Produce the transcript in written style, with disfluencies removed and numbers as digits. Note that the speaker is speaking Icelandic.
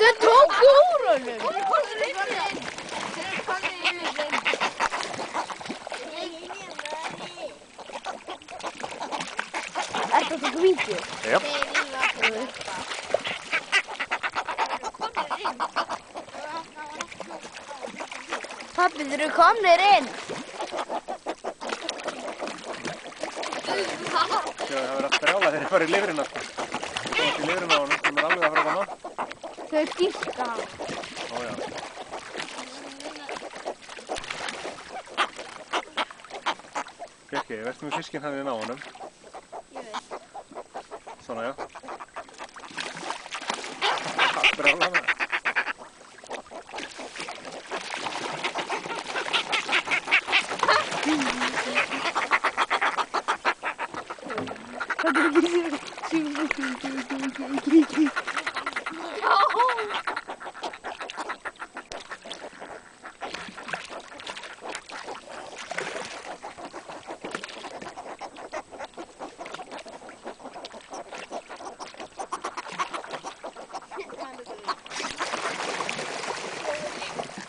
Þau tóku úr honum. Ertu að taka vídeo? Já. Pabbi, þeir eru komnir inn. Það verður að brjála þegar þeir fara í lifrina sko. Það komast í lifrina á honum, sem alveg að fara að koma. Þau dýrka hann. Ó já. Bjarki, verður með fiskinn hann inn á honum. Ég veit. Svona já. Brjála það. Þetta er ekki